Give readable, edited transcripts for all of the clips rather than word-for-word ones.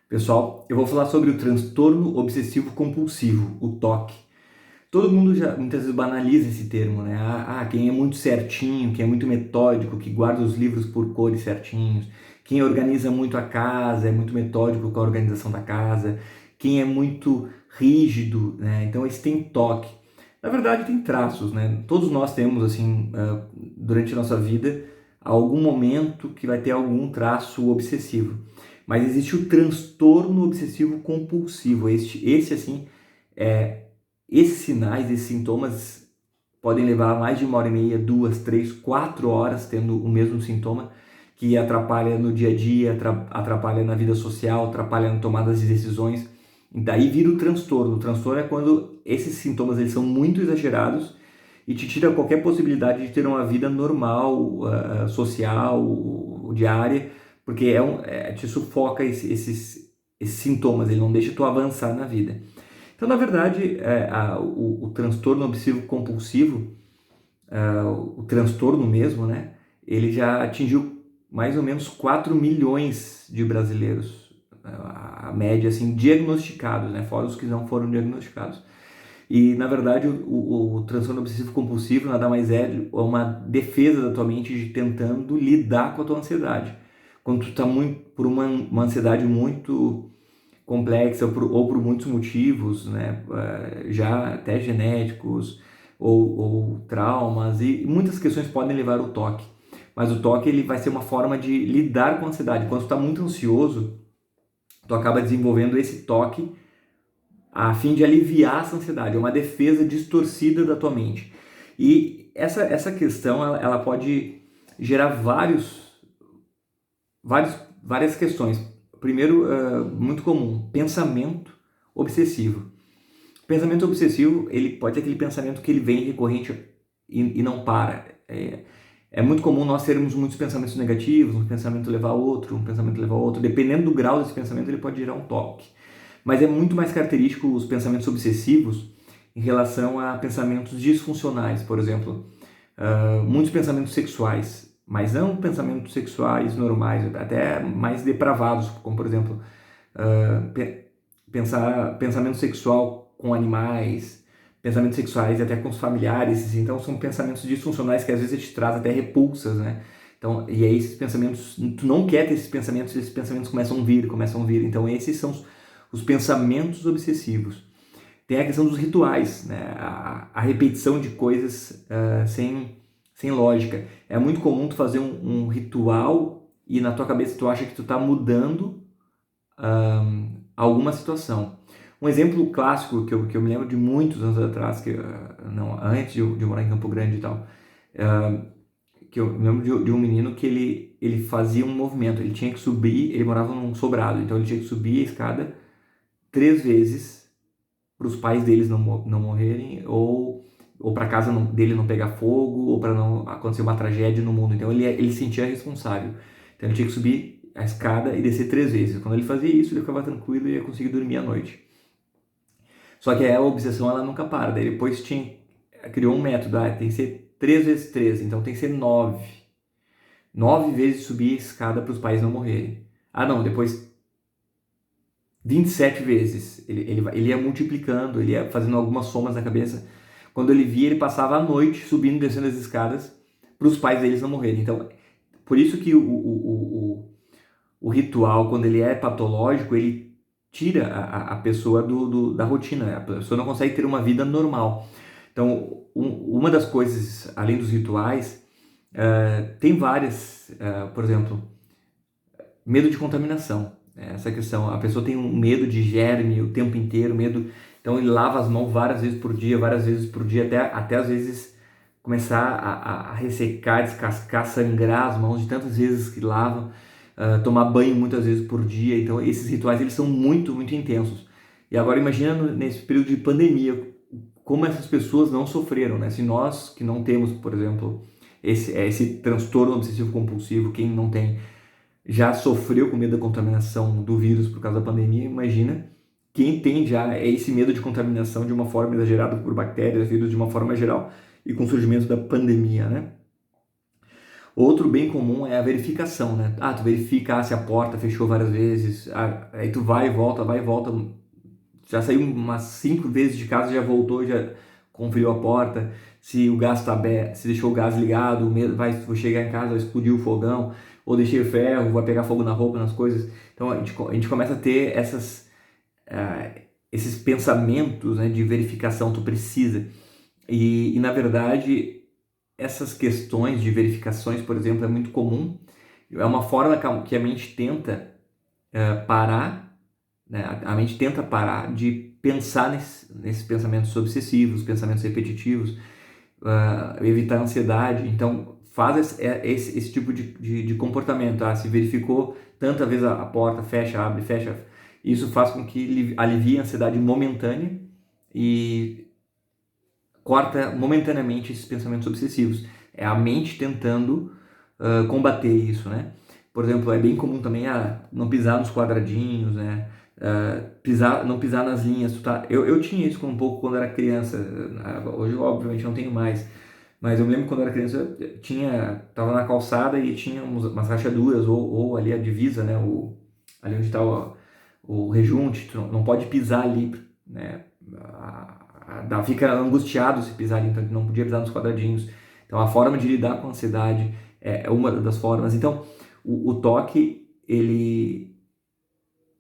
Pessoal, eu vou falar sobre o transtorno obsessivo compulsivo, o TOC. Todo mundo já muitas vezes banaliza esse termo, né? Quem é muito certinho, quem é muito metódico, que guarda os livros por cores certinhos, quem organiza muito a casa, é muito metódico com a organização da casa, quem é muito rígido, né? Então esse tem TOC. Na verdade tem traços, né? Todos nós temos assim, durante a nossa vida, algum momento que vai ter algum traço obsessivo. Mas existe o transtorno obsessivo compulsivo. Esse assim, esses sinais, esses sintomas podem levar mais de 1h30, 2, 3, 4 horas tendo o mesmo sintoma, que atrapalha no dia a dia, atrapalha na vida social, atrapalha na tomada de decisões. E daí vira o transtorno. O transtorno é quando esses sintomas eles são muito exagerados e te tira qualquer possibilidade de ter uma vida normal, social, diária, porque te sufoca esses sintomas, ele não deixa tu avançar na vida. Então, na verdade, o transtorno obsessivo compulsivo, o transtorno mesmo, né, ele já atingiu mais ou menos 4 milhões de brasileiros, a média, assim, diagnosticados, né, fora os que não foram diagnosticados. E, na verdade, o transtorno obsessivo compulsivo nada mais é uma defesa da tua mente de tentando lidar com a tua ansiedade. Quando tu está por uma ansiedade muito complexa ou por muitos motivos, né, já até genéticos ou traumas, e muitas questões podem levar ao toque. Mas o toque ele vai ser uma forma de lidar com a ansiedade. Quando tu está muito ansioso, tu acaba desenvolvendo esse toque a fim de aliviar essa ansiedade. É uma defesa distorcida da tua mente. E essa questão ela pode gerar várias questões. Primeiro, muito comum, pensamento obsessivo. Pensamento obsessivo, ele pode ser aquele pensamento que ele vem recorrente e não para. É muito comum nós termos muitos pensamentos negativos, um pensamento levar a outro, um pensamento levar a outro. Dependendo do grau desse pensamento, ele pode gerar um toque. Mas é muito mais característico os pensamentos obsessivos em relação a pensamentos disfuncionais, por exemplo, muitos pensamentos sexuais, mas não pensamentos sexuais normais, até mais depravados, como por exemplo, pensamento sexual com animais, pensamentos sexuais até com os familiares, então são pensamentos disfuncionais que às vezes te traz até repulsas, né? Então, e aí esses pensamentos, tu não quer ter esses pensamentos começam a vir, então esses são os pensamentos obsessivos. Tem a questão dos rituais, né? A repetição de coisas sem lógica. É muito comum tu fazer um ritual e na tua cabeça tu acha que tu está mudando alguma situação. Um exemplo clássico que eu me lembro de muitos anos atrás, não, antes de morar em Campo Grande e tal, que eu me lembro de um menino que ele fazia um movimento, ele tinha que subir, ele morava num sobrado, então ele tinha que subir a escada 3 vezes para os pais deles não morrerem, ou para a casa dele não pegar fogo, ou para não acontecer uma tragédia no mundo. Então ele se sentia responsável. Então ele tinha que subir a escada e descer 3 vezes. Quando ele fazia isso, ele ficava tranquilo e ia conseguir dormir à noite. Só que a obsessão ela nunca para. Daí depois criou um método, tem que ser 3 vezes 3, então tem que ser 9. 9 vezes subir a escada para os pais não morrerem. Não, depois 27 vezes. Ele ia multiplicando, ele ia fazendo algumas somas na cabeça. Quando ele via, ele passava a noite subindo e descendo as escadas para os pais deles não morrerem. Então, por isso que o ritual, quando ele é patológico, ele tira a pessoa da rotina. A pessoa não consegue ter uma vida normal. Então, uma das coisas, além dos rituais, tem várias, por exemplo, medo de contaminação. Essa questão, a pessoa tem um medo de germe o tempo inteiro, então ele lava as mãos várias vezes por dia, até às vezes começar a ressecar, descascar, sangrar as mãos de tantas vezes que lava, tomar banho muitas vezes por dia. Então esses rituais eles são muito, muito intensos. E agora imagina nesse período de pandemia, como essas pessoas não sofreram, né? Se nós que não temos, por exemplo, esse transtorno obsessivo compulsivo, quem não tem, já sofreu com medo da contaminação do vírus por causa da pandemia, imagina quem tem já esse medo de contaminação de uma forma exagerada por bactérias, vírus de uma forma geral, e com o surgimento da pandemia, né? Outro bem comum é a verificação, né? Tu verifica se a porta fechou várias vezes, aí tu vai e volta, já saiu umas 5 vezes de casa, já voltou, já conferiu a porta, se o gás está aberto, se deixou o gás ligado, vou chegar em casa, vai explodir o fogão, ou deixei o ferro, vai pegar fogo na roupa, nas coisas. Então a gente começa a ter esses pensamentos, né, de verificação, tu precisa. E na verdade, essas questões de verificações, por exemplo, é muito comum. É uma forma que a mente tenta parar, né? A mente tenta parar de pensar nesses pensamentos obsessivos, pensamentos repetitivos, evitar a ansiedade. Então, faz esse tipo de comportamento. Se verificou tanta vez a porta, fecha, abre, fecha. Isso faz com que alivie a ansiedade momentânea e corta momentaneamente esses pensamentos obsessivos. É a mente tentando combater isso, né? Por exemplo, é bem comum também não pisar nos quadradinhos, né? Não pisar nas linhas. Eu tinha isso um pouco quando era criança. Hoje, obviamente, não tenho mais. Mas eu me lembro quando eu era criança, tava na calçada e tinha umas rachaduras, ou ali a divisa, né? Ali onde está o rejunte, tu não pode pisar ali, né? Fica angustiado se pisar ali, então não podia pisar nos quadradinhos. Então a forma de lidar com a ansiedade é uma das formas. Então o toque,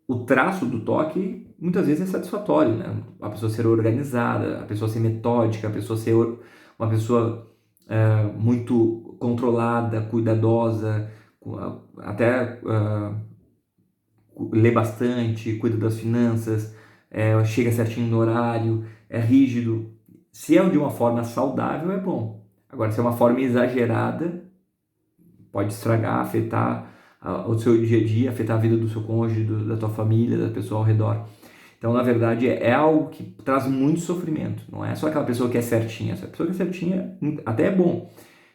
o traço do toque muitas vezes é satisfatório, né? A pessoa ser organizada, a pessoa ser metódica, a pessoa ser uma pessoa muito controlada, cuidadosa, até lê bastante, cuida das finanças, chega certinho no horário, é rígido. Se é de uma forma saudável, é bom. Agora, se é uma forma exagerada, pode estragar, afetar o seu dia a dia, afetar a vida do seu cônjuge, da tua família, da pessoa ao redor. Então, na verdade, é algo que traz muito sofrimento. Não é só aquela pessoa que é certinha. Essa pessoa que é certinha até é bom,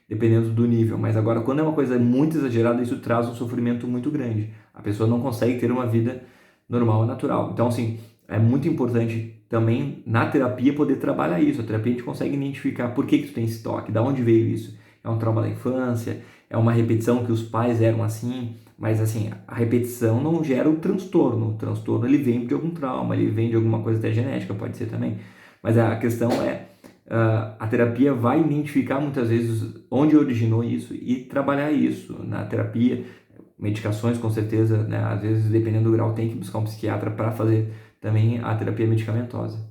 dependendo do nível. Mas agora, quando é uma coisa muito exagerada, isso traz um sofrimento muito grande. A pessoa não consegue ter uma vida normal e natural. Então, assim, é muito importante também na terapia poder trabalhar isso. A terapia a gente consegue identificar por que tu tem esse toque, de onde veio isso. É um trauma da infância, é uma repetição que os pais eram assim, mas assim, a repetição não gera o transtorno. O transtorno ele vem de algum trauma, ele vem de alguma coisa até genética, pode ser também. Mas a questão é, a terapia vai identificar muitas vezes onde originou isso e trabalhar isso na terapia. Medicações, com certeza, né? Às vezes, dependendo do grau, tem que buscar um psiquiatra para fazer também a terapia medicamentosa.